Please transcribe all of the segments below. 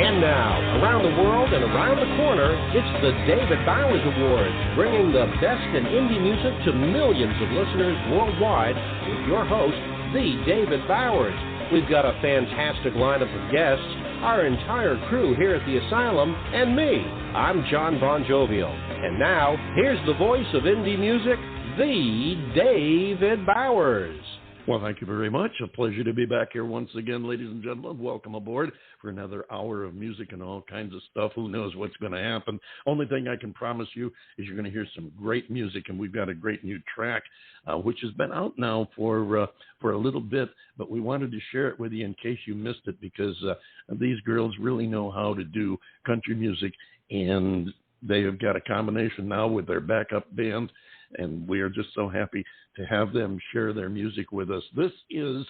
And now, around the world and around the corner, it's the David Bowers Awards, bringing the best in indie music to millions of listeners worldwide with your host, the David Bowers. We've got a fantastic lineup of guests, our entire crew here at the Asylum, and me. I'm John Bon Jovial. And now, here's the voice of indie music, the David Bowers. Well, thank you very much. A pleasure to be back here once again, ladies and gentlemen. Welcome aboard for another hour of music and all kinds of stuff. Who knows what's going to happen? Only thing I can promise you is you're going to hear some great music, and we've got a great new track, which has been out now for a little bit, but we wanted to share it with you in case you missed it, because these girls really know how to do country music, and they have got a combination now with their backup band, and we are just so happy to have them share their music with us. This is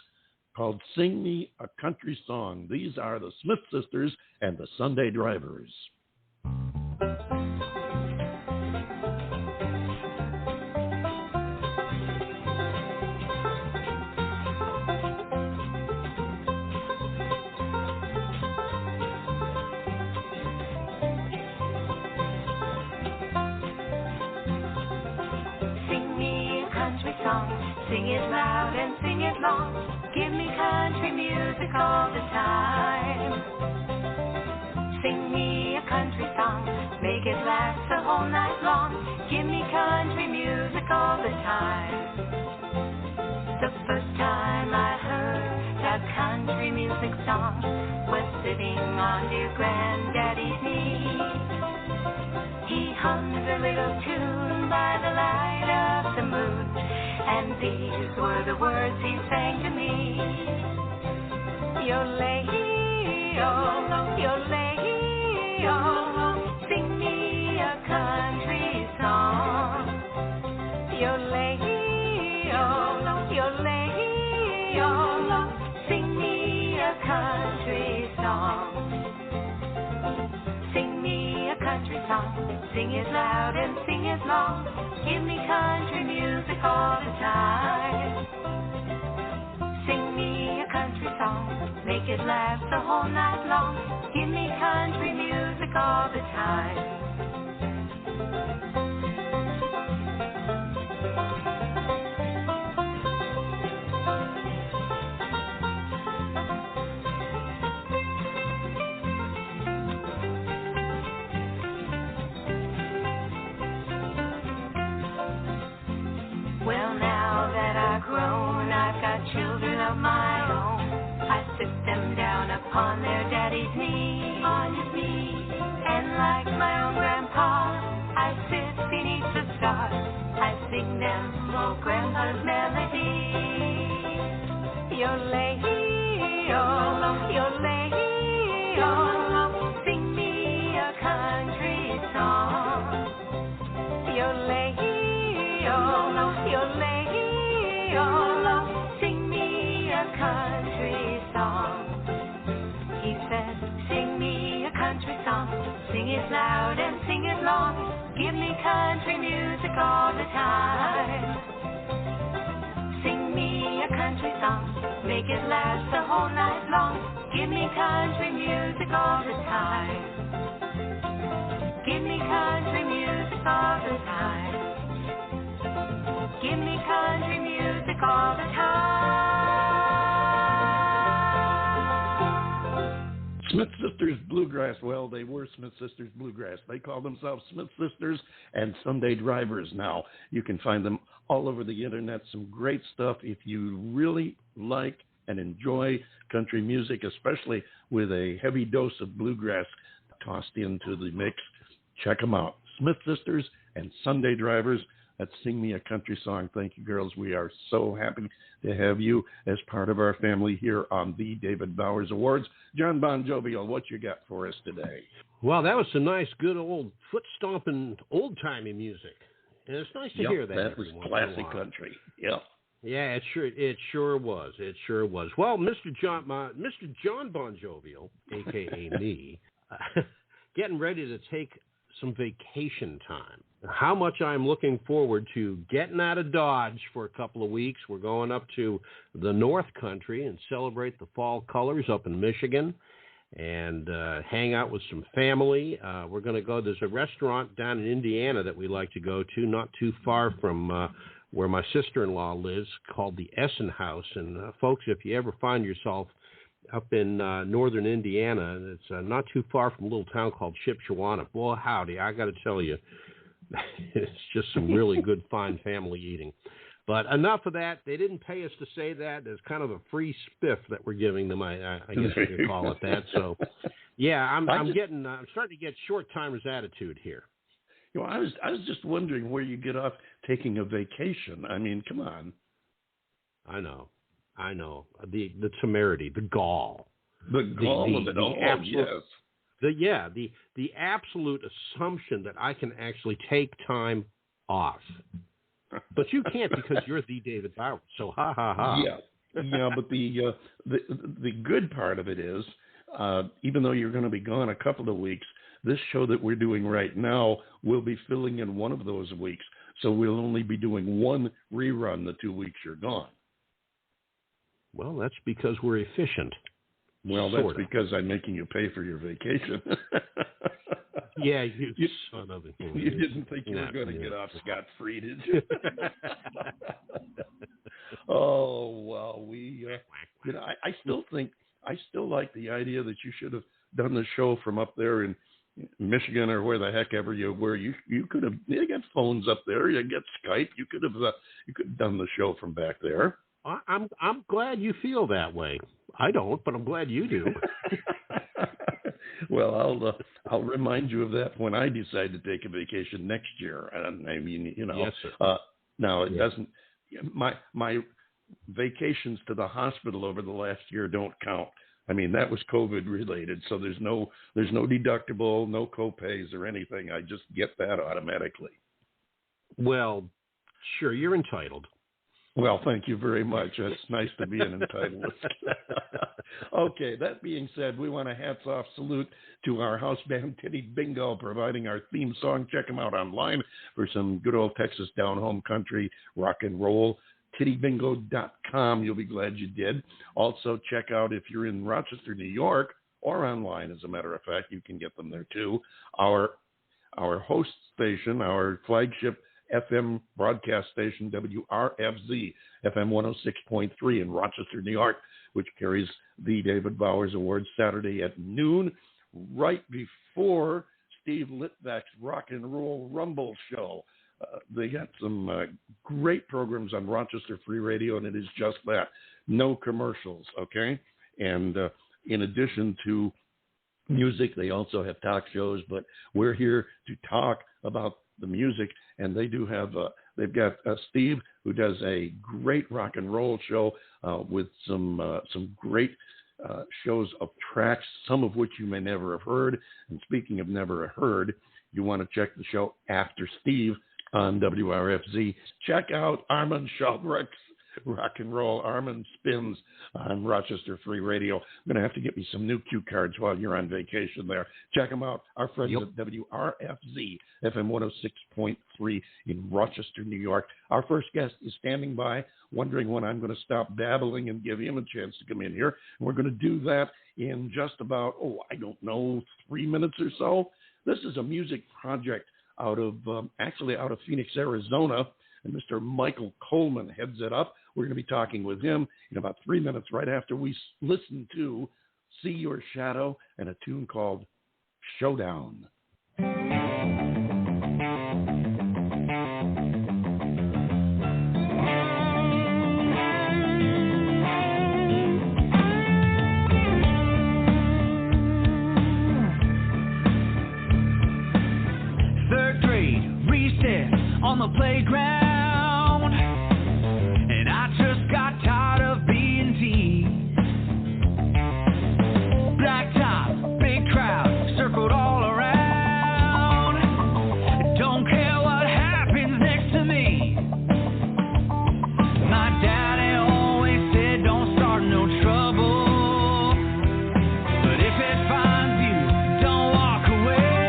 called Sing Me a Country Song. These are the Smith Sisters and the Sunday Drivers. Sing it loud and sing it long. Give me country music all the time. Sing me a country song. Make it last the whole night long. Give me country music all the time. The first time I heard that country music song was sitting on dear Granddaddy's knee. He hummed a little tune by the light of the moon, and these were the words he sang to me. Yo-lay-o, sing me a country song. Yo-lay-o, sing me a country song. Sing me a country song. Sing it loud and sing it long. Give me country music all the time. Sing me a country song. Make it last the whole night long. Give me country music all the time. Well, now that I've grown, I've got children of my own. I sit them down upon their daddy's knee, on his knee. And like my own grandpa, I sit beneath the stars. I sing them old grandpa's melody. Yo-lay-o, sing me a country song. Yo-lay-o, sing me a country song. He said, sing me a country song. Sing it loud and sing it long. Give me country music all the time. Sing me a country song. Make it last the whole night long. Give me country music all the time. Give me country music all the time. Give me country music all the time. Smith Sisters Bluegrass. Well, they were Smith Sisters Bluegrass. They call themselves Smith Sisters and Sunday Drivers now. You can find them all over the internet. Some great stuff if you really like and enjoy country music, especially with a heavy dose of bluegrass tossed into the mix. Check them out. Smith Sisters and Sunday Drivers. Let's Sing Me a Country Song. Thank you, girls. We are so happy to have you as part of our family here on the David Bowers Awards. John Bon Jovial, what you got for us today? Well, that was some nice, good old foot-stomping, old-timey music. And it's nice to hear that. That was classic country. Yep. Yeah, it sure was. It sure was. Well, Mr. John Bon Jovial, a.k.a. me, getting ready to take some vacation time. How much I'm looking forward to getting out of Dodge for a couple of weeks. We're going up to the North Country and celebrate the fall colors up in Michigan. and hang out with some family. We're going to go. There's a restaurant down in Indiana that we like to go to, not too far from where my sister-in-law lives, called the Essen House. And folks, if you ever find yourself up in northern Indiana, and it's not too far from a little town called Shipshewana, boy, howdy, I got to tell you, it's just some really good, fine family eating. But enough of that. They didn't pay us to say that. It's kind of a free spiff that we're giving them, I guess you could call it that. So, yeah, I'm starting to get short-timer's attitude here. You know, I was just wondering where you get off taking a vacation. I mean, come on. I know. The temerity, the gall. The gall of it all, yes. The absolute assumption that I can actually take time off. But you can't because you're the David Bowers, so ha ha ha. Yeah. But the good part of it is, even though you're going to be gone a couple of weeks, this show that we're doing right now will be filling in one of those weeks. So we'll only be doing one rerun the 2 weeks you're gone. Well, that's because we're efficient. Well, that's because I'm making you pay for your vacation. Yeah, you son of a... You didn't think you were going to get off scot-free, did you? Oh, well, I still like the idea that you should have done the show from up there in Michigan or where the heck ever you were. You could have. You got phones up there. You get Skype. You could have done the show from back there. I'm glad you feel that way. I don't, but I'm glad you do. Well, I'll remind you of that when I decide to take a vacation next year. And I mean, Yes, sir. Now it doesn't. My vacations to the hospital over the last year don't count. I mean, that was COVID related, so there's no deductible, no co-pays or anything. I just get that automatically. Well, sure, you're entitled. Well, thank you very much. It's nice to be an entitled. Okay, that being said, we want a hats-off salute to our house band, Titty Bingo, providing our theme song. Check them out online for some good old Texas down-home country rock and roll. TittyBingo.com. You'll be glad you did. Also, check out, if you're in Rochester, New York, or online, as a matter of fact, you can get them there too. Our host station, our flagship FM broadcast station, WRFZ, FM 106.3 in Rochester, New York, which carries the David Bowers Awards Saturday at noon, right before Steve Litvak's Rock and Roll Rumble show. They got some great programs on Rochester Free Radio, and it is just that. No commercials, okay? And in addition to music, they also have talk shows, but we're here to talk about the music, and they do have, they've got Steve, who does a great rock and roll show with some great shows of tracks, some of which you may never have heard. And speaking of never heard, you want to check the show after Steve on WRFZ. Check out Armand Shalbrecht's Rock and Roll. Armand Spins on Rochester Free Radio. I'm going to have to get me some new cue cards while you're on vacation there. Check them out. Our friends at WRFZ, FM 106.3 in Rochester, New York. Our first guest is standing by, wondering when I'm going to stop babbling and give him a chance to come in here. And we're going to do that in just about, 3 minutes or so. This is a music project out of Phoenix, Arizona, and Mr. Michael Coleman heads it up. We're going to be talking with him in about 3 minutes, right after we listen to See Your Shadow and a tune called Showdown. Third grade, recess on the playground, and I just got tired of being teased. Black top, big crowd, circled all around. Don't care what happens next to me. My daddy always said don't start no trouble, but if it finds you, don't walk away.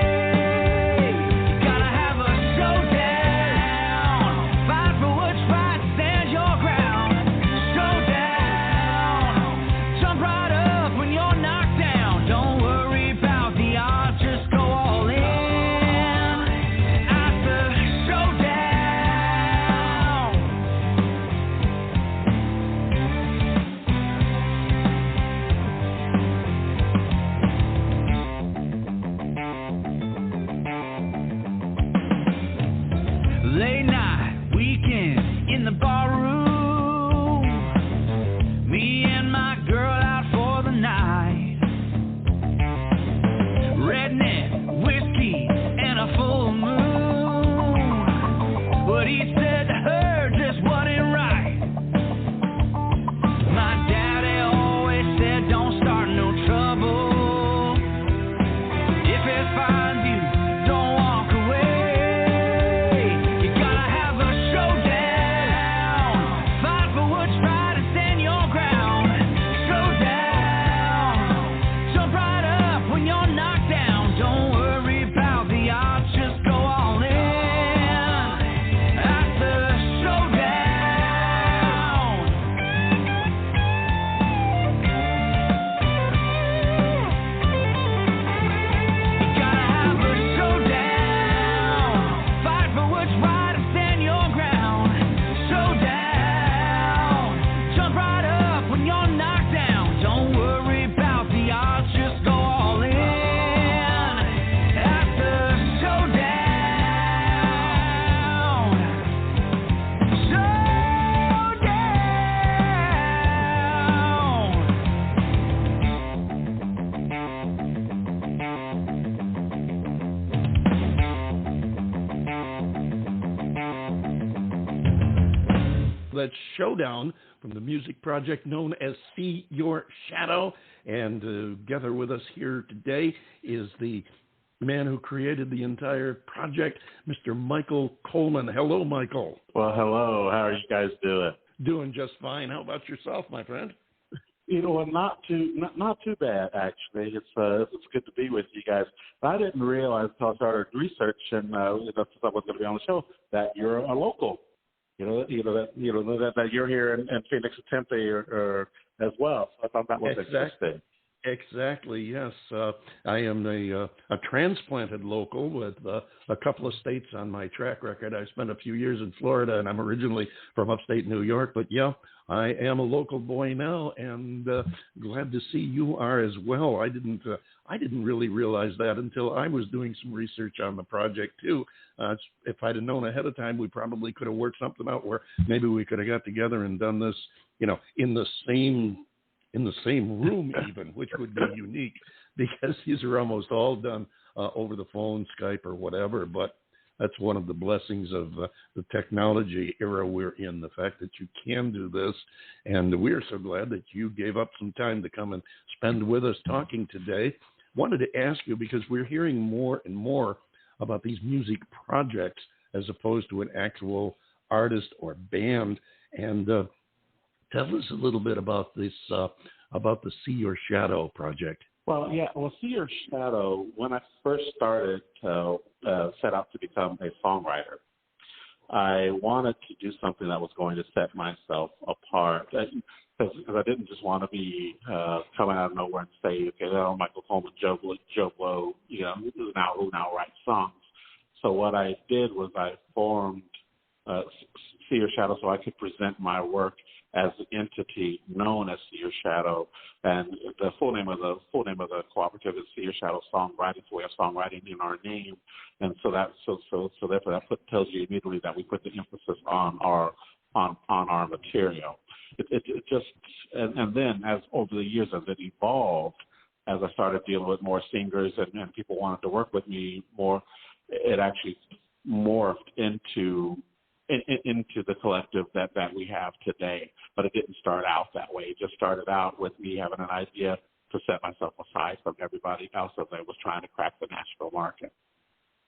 You gotta have a showdown, fight for what's right, stand your ground. Showdown, jump right up when you're knocked down. Let's Showdown from the music project known as See Your Shadow. And together with us here today is the man who created the entire project, Mr. Michael Coleman. Hello, Michael. Well, hello. How are you guys doing? Doing just fine. How about yourself, my friend? You know, not too bad actually. It's good to be with you guys. But I didn't realize until I started researching since I was going to be on the show that you're a local. That you're here in Phoenix and Tempe or as well. So I thought that was interesting. Exactly, yes. I am a transplanted local with a couple of states on my track record. I spent a few years in Florida, and I'm originally from upstate New York. But, yeah, I am a local boy now, and glad to see you are as well. I didn't really realize that until I was doing some research on the project, too. If I'd have known ahead of time, we probably could have worked something out where maybe we could have got together and done this, in the same room even, which would be unique because these are almost all done over the phone, Skype, or whatever. But that's one of the blessings of the technology era we're in, the fact that you can do this. And we're so glad that you gave up some time to come and spend with us talking today. Wanted to ask you, because we're hearing more and more about these music projects as opposed to an actual artist or band. And tell us a little bit about this, about the See Your Shadow project. Well, See Your Shadow, when I first started to set out to become a songwriter, I wanted to do something that was going to set myself apart. Because I didn't just want to be coming out of nowhere and say, okay, Michael Coleman, Joe Blow, who now writes songs. So what I did was I formed See Your Shadow so I could present my work as an entity known as See Your Shadow, and the full name of the cooperative is See Your Shadow Songwriting. It's a way of songwriting in our name, and so therefore that tells you immediately that we put the emphasis on our material. It just and then as over the years as it evolved, as I started dealing with more singers and people wanted to work with me more, it actually morphed into the collective that we have today. But it didn't start out that way. It just started out with me having an idea to set myself aside from everybody else as I was trying to crack the Nashville market.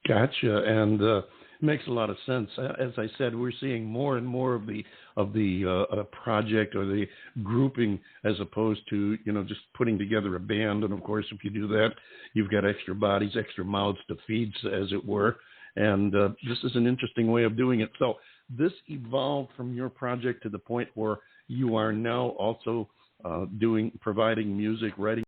Gotcha, and it makes a lot of sense. As I said, we're seeing more and more of the project or the grouping as opposed to just putting together a band. And of course, if you do that, you've got extra bodies, extra mouths to feed, as it were. And this is an interesting way of doing it. So this evolved from your project to the point where you are now also providing music, writing